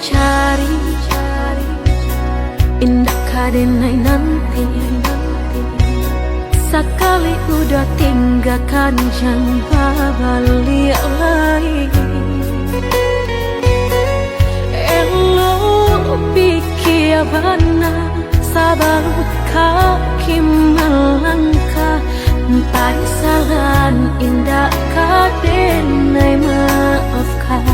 cari indah kadenai nanti. Sekali udah tinggalkan jangan balik lagi. Elo pikir bana sabar kaki melangkah. Paisalan indah kadenai maafkan.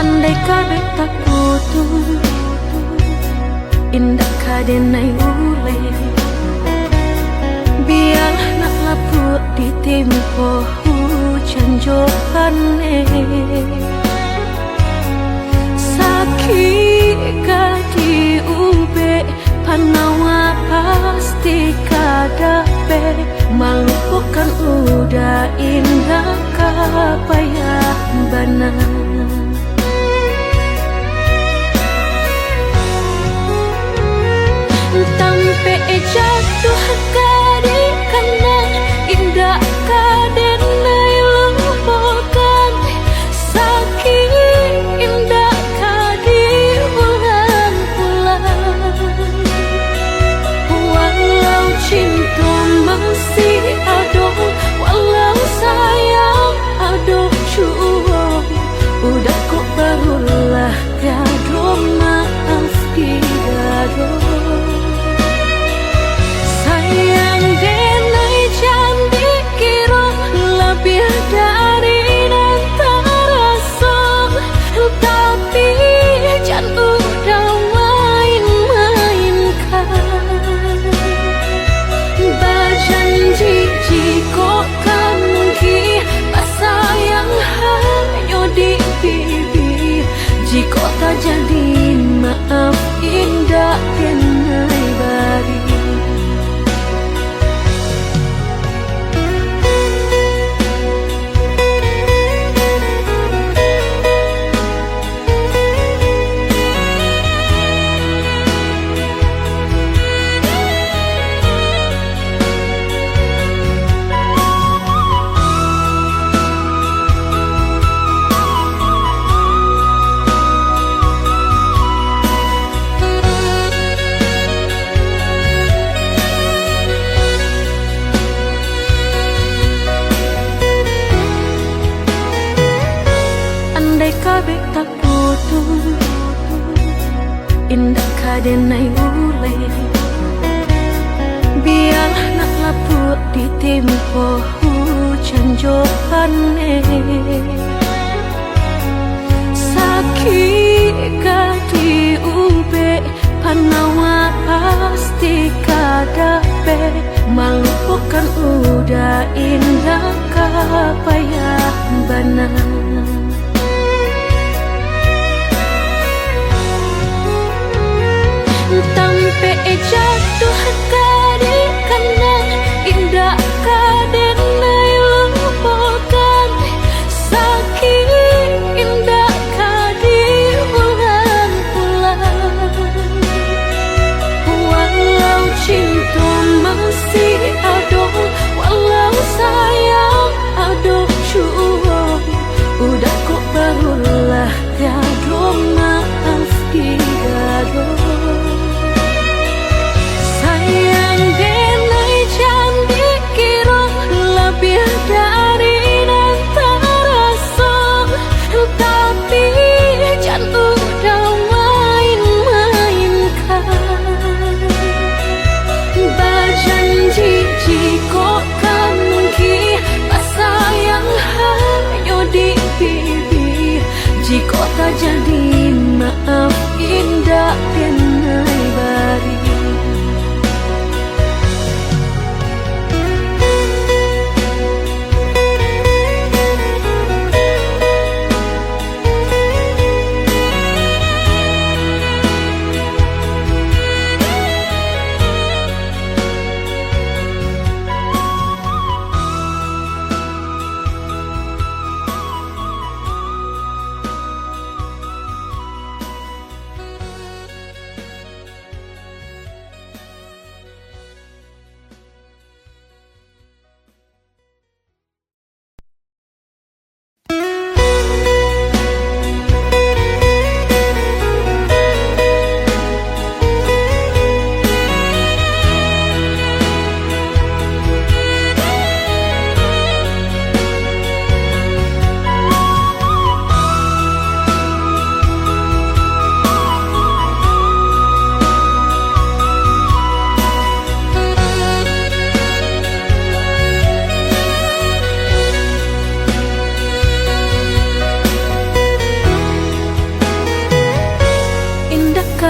Andai kata tak putus, indah kadenai ule. Biar nak laput di tempo hujan johane. Sakit kadi ube panawa pasti kadape. Melupakan udah indah kapayah bana. Tampe jatuh kadi kana indah kadenai lupakan. Sakit indah kadi ulang-ulang. Walau cinta masih ada, walau sayang ada jua. Udah kok barulah gado maaf digado. Sayang denai janji kira lebih dari antara song. Tapi jangan udah main-mainkan. Berjanji jika kamu sayang hanya di bibir. Jika tak jadi maaf indah kenai bari. Andai kabeh tak putus, indah kadenai ule. Biar nak laput di tempo hujan johane. Sakit kadi ube panawa pasti kadape. Melupakan udah indah kapayah bana. Tampe jatuh kadi kana indah kadenai lupakan. Sakit indah kadi ulang-ulang. Walau cinta masih ada, walau sayang ada jua. Udah kok barulah gado maaf digado. Sayang denai janji kira lebih dari antara song. Tapi jangan udah main-mainkan. Berjanji jika kamu sayang hanya di bibir. Jika tak jadi maaf indah kenai bari.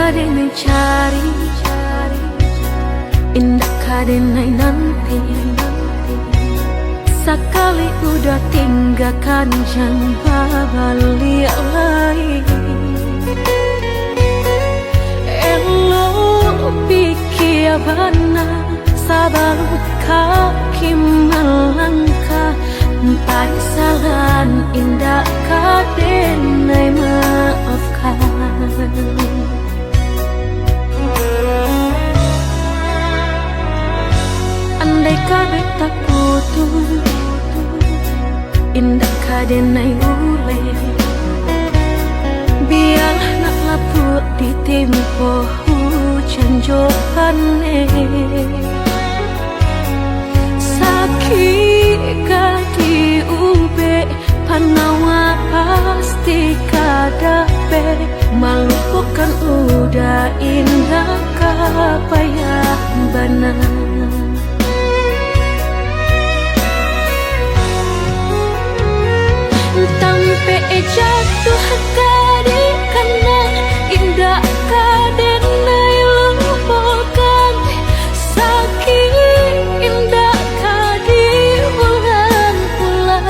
kadang cari, indah kadang nanti. Sekali udah tinggalkan jangan balik lagi. Elo pikir benar sabar kaki melangkah. Empat salan indah kadang maafkan. Andai kabeh tak putus, indah kadenai ule. Biar nak laput di tempo hujan johane. Sakit kadi ube panawa pasti kadape. Melupakan udah indah kapayah benar. Tampe jatuh kadi kana indah kadenai lupakan. Sakit indah kadi ulang-ulang.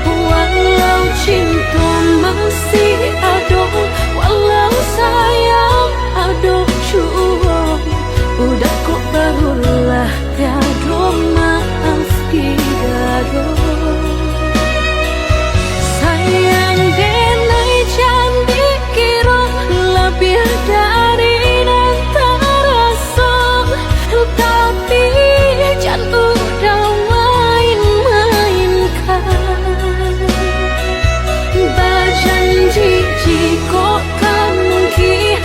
Walau cinta masih ada, walau sayang ada jua. Udah kok barulah tiada maaf didado. Dari antara sok, tapi jangan udah main-mainkan. Berjanji jika kan mungkin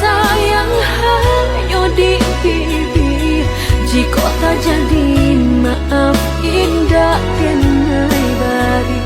sayang hanya di bibir. Jika tak jadi maaf indah kenai bari.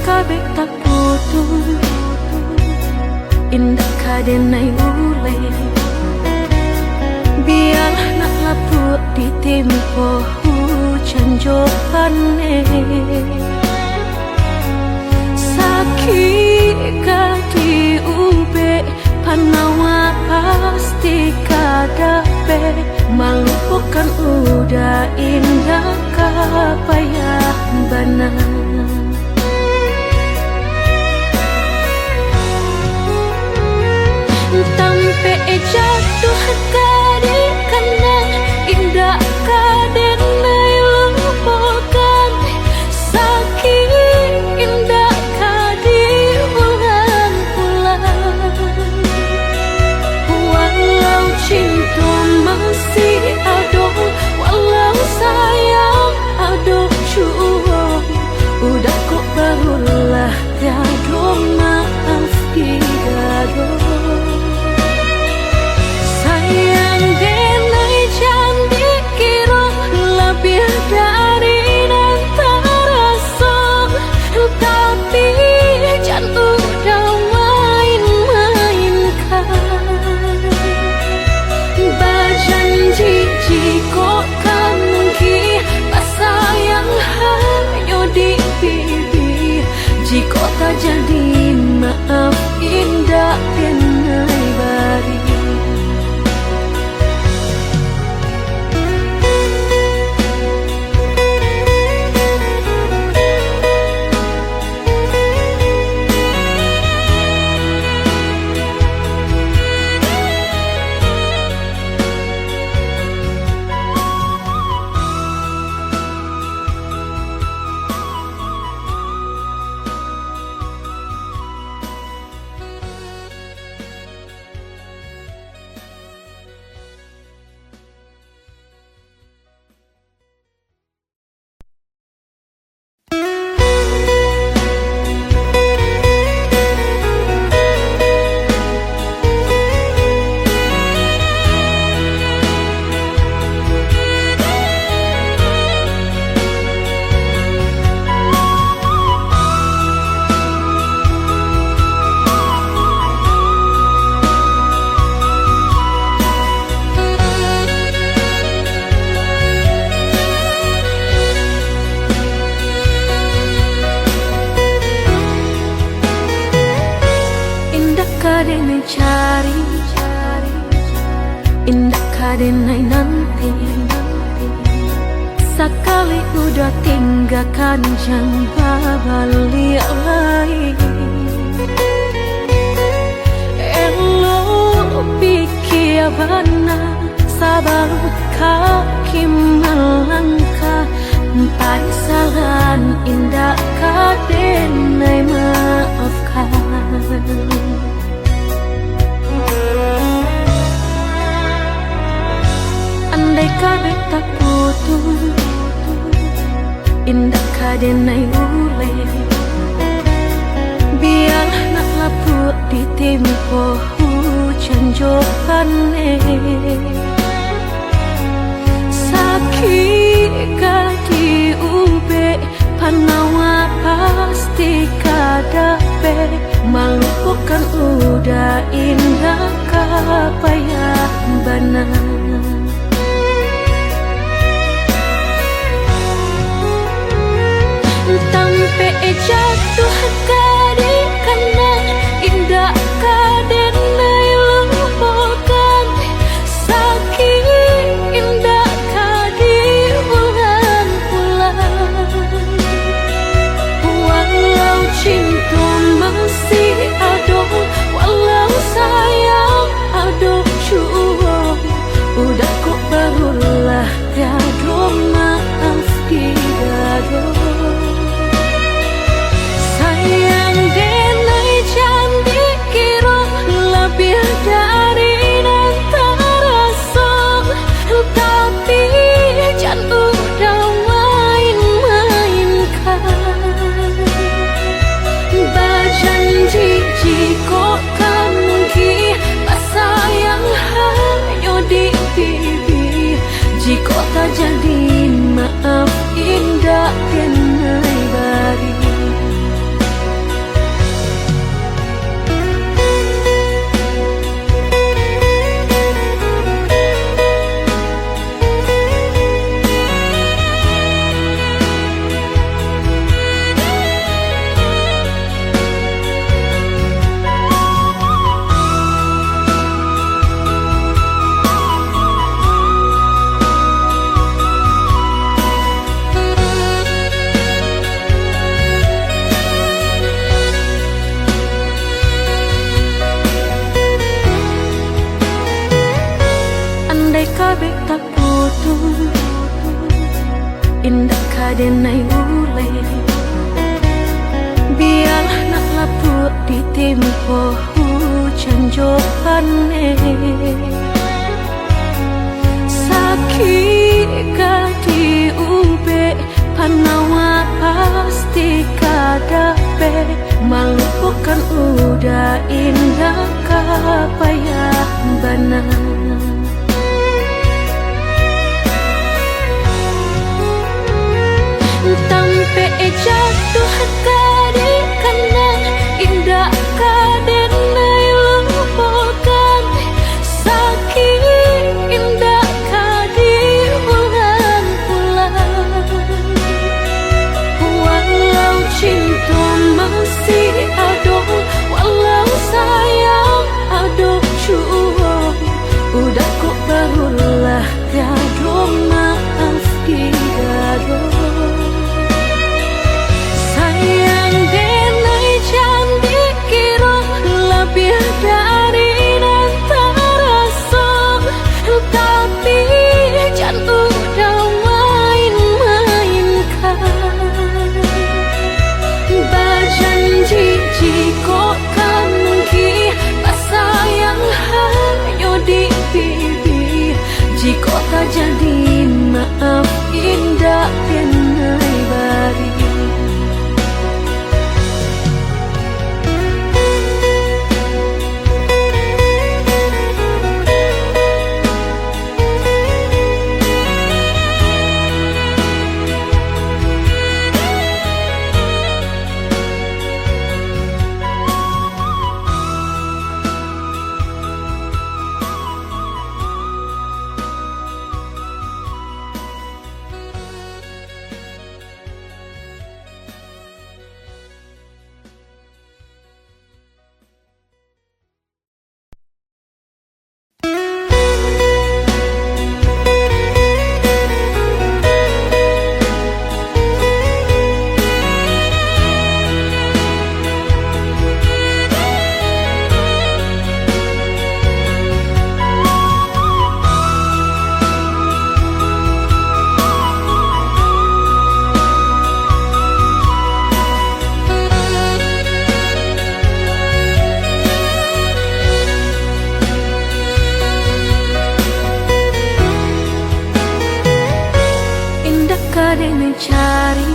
Kabeh tak putus, indah kadenai ule. Biar nak laput di tempo hujan johane. Sakit kadi ube panawa pasti kadape. Melupakan udah indah kapayah benar. Tampe jatuh kadi kana indah kadenai lupakan. Sakit indah kadi ulang-ulang. Walau cinta masih ada, walau sayang mencari indah kadenai nanti. Sekali udah tinggalkan jangan balik lagi. Elo pikir benar sabar kaki melangkah. Empat saran indah kadenai maafkan. Andai kabeh tak putus, indah kadenai ule. Biar nak lapuk di tempo hujan johane. Sakit kadi ube panawa pasti kadape. Melupakan udah indah kapayah benar. Tampe jatuh kadi karena indah kadenai lupakan. Sakit indah kadi ulang-ulang. Walau cinta masih ada, walau sayang ada jua. Udah kok barulah tiada maaf tidak. Sayang denai janji kira lebih dari nanti rasa. Tapi jangan udah main-mainkan. Berjanji jika kamu sayang hanya di pipi. Jika tak jadi maaf indah denai bari. Andai kabeh tak putus, indah kadenai ule. Biar nak lapuk di tempo hujan johane. Sakit kadi ube panawa pasti kadape. Melupakan udah indah kapayah benar. Tampe jatuh kadi karena indah kadenai lupakan. Sakit indah kadi ulang-ulang. Walau cinta masih ada, walau sayang ada jua. Udah kok barulah tiada maaf tidak. Sayang denai janji kira lebih dari nanti rasa. Tapi jangan udah main-mainkan. Berjanji jika kamu sayang hanya di pipi. Jika tak jadi maaf indah denai bari. cari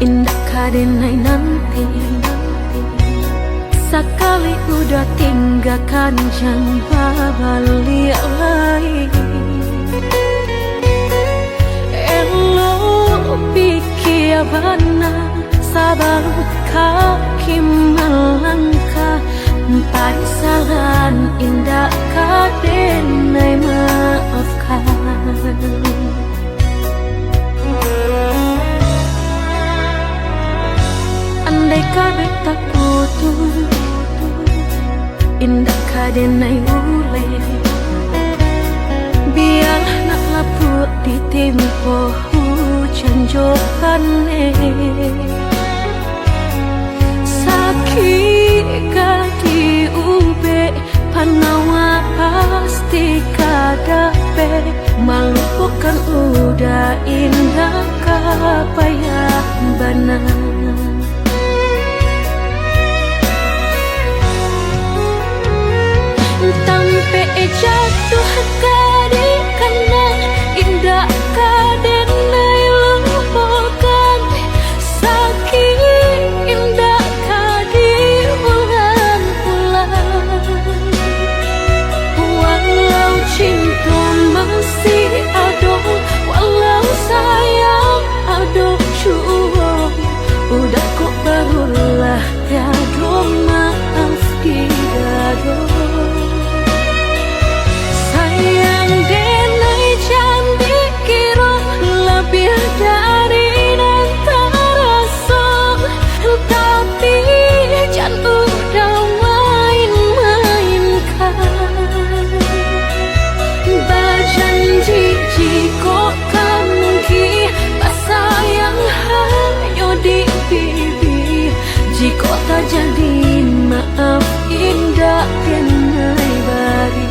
indah kadenai nanti. Sekali udah tinggalkan jangan balik lagi. Elo pikir benar sabar kaki melangkah. Parisalan indah kadenai maafkan. Andai kabeh tak putus, indah kadenai ule. Biar nak laput di tempo hujan johane. Sakit kadi ube panawa pasti kadape. Melupakan udah indah kapayah benar. Tampe jatuh kadi karena indah kadenai lupakan. Sakit indah kadi ulang-ulang. Walau cinta masih ada, walau sayang ada jua, udah kok barulah tiada maaf di dada. Sayang denai cantik kira lebih dari nanti rasa. Tapi jangan udah main-mainkan. Berjanji jika kamu sayang hanya di pipi. Jika tak jadi maaf indah denai bari.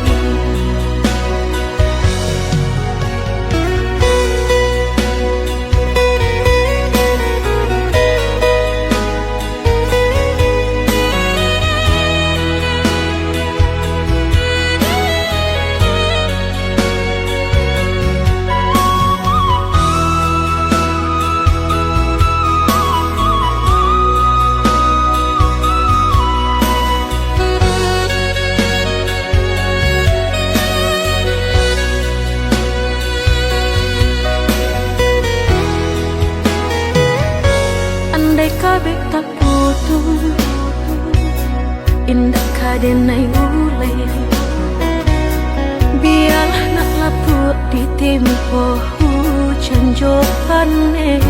Kabeh tak putus, indah kadenai ule. Biar nak laput di tempo hujan johane.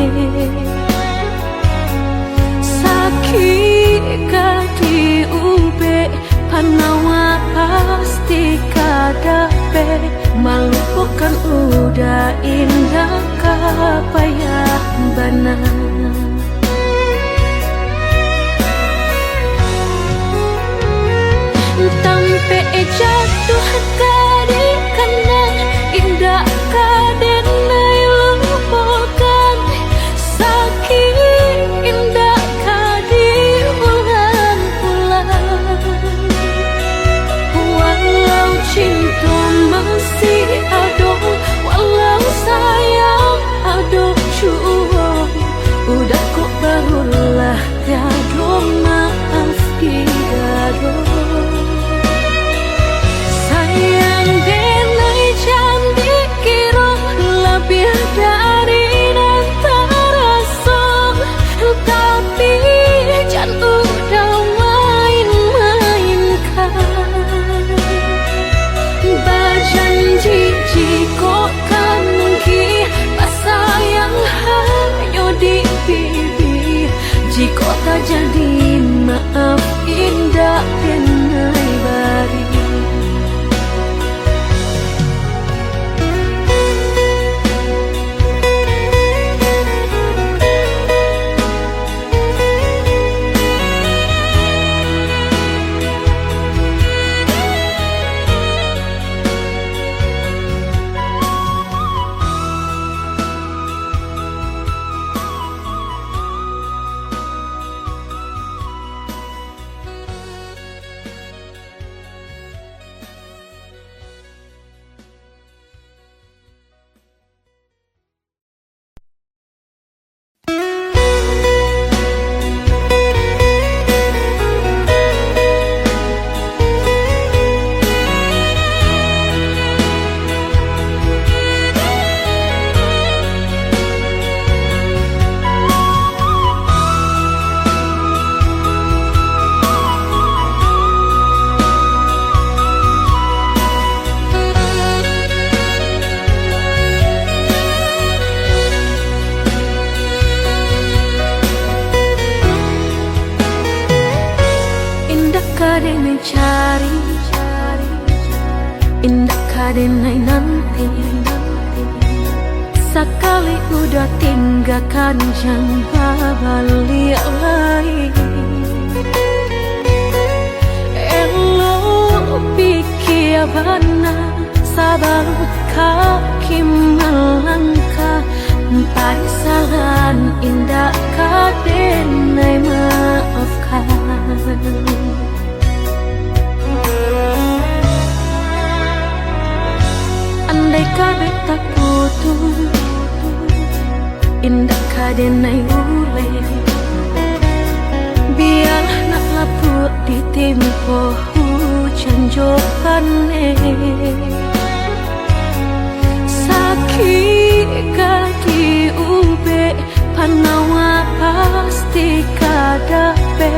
Sakit kadi ube panawa pasti kadape. Melupakan udah indah kapayah benar. Tampe jatuh kadi karena indah kadenai lupakan. Sakit indah kadi ulang-ulang. Walau cinta masih ada, walau sayang ada jua, udah kok barulah tiada maaf di dada. Sayang denai cantik kira lebih dari nanti rasa. Tapi jangan udah main-mainkan. Berjanji jika kamu sayang hanya di pipi. Jika tak jadi maaf indah denai bari. kadenai nanti. Sekali udah tinggalkan jangan balik lagi. Elo pikir benar sabar kaki melangkah. Paisalan indah kadenai maafkan. Andai kabeh tak putus, indah kadenai ule. Biar nak lapuk di tempo hujan johane. Sakit kaki ube panawa pasti kadape.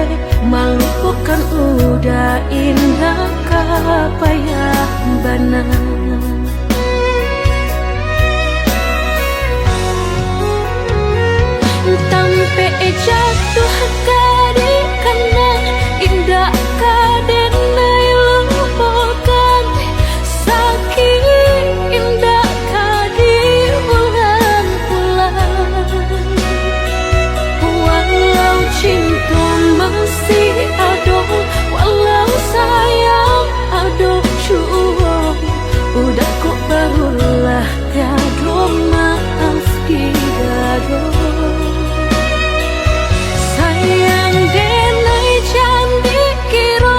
Melupakan udah indah kapayah benar. Tampe jatuh kadi karena indah kadenai lupakan. Sakit indah kadi ulang-ulang. Walau cinta masih ada, walau sayang ada jua, udah kok barulah tiada maaf di dada. Sayang denai candi kira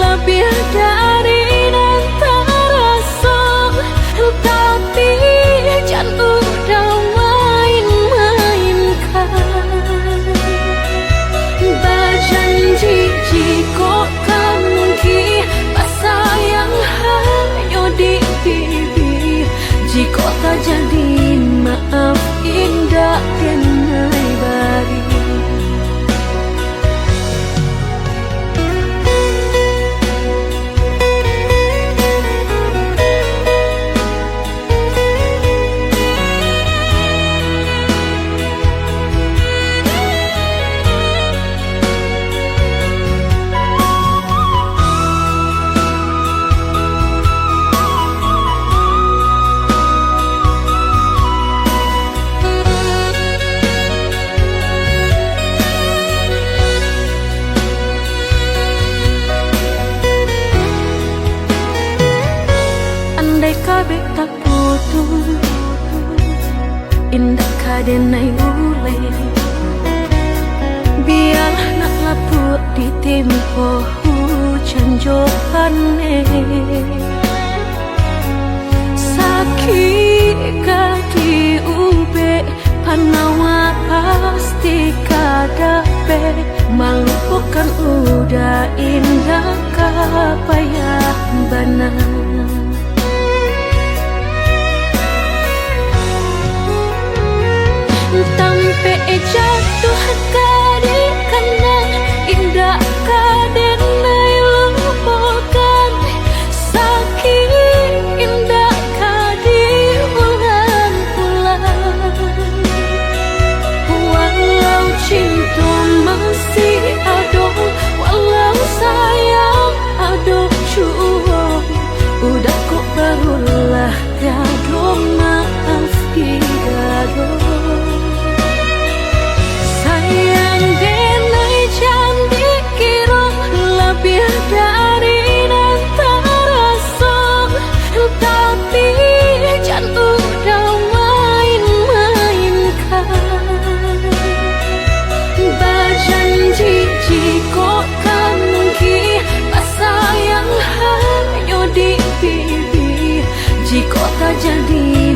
lebih dari dan terasa, tapi jangan udah main-mainkan. Berjanji jika kamu sayang hanya di pipi. Jika tak jadi maaf indah denai bari. Andai kabeh tak putus, indah kadenai ule. Biar nak lapuk di tempo hujan johane. Sakit kaki ube panawa pasti kadape. Melupakan udah indah kapayah benar. Tampe jatuh kadi karena indah kadenai lupakan. Sakit indah kadi ulang-ulang. Walau cinta masih ada, walau sayang ada jua, udah kok barulah tiada maaf di dada. Sayang denai candi kira lebih dari dan terasa, tapi jangan udah main-mainkan. Berjanji jika kamu sayang hanya di pipi. Jika tak jadi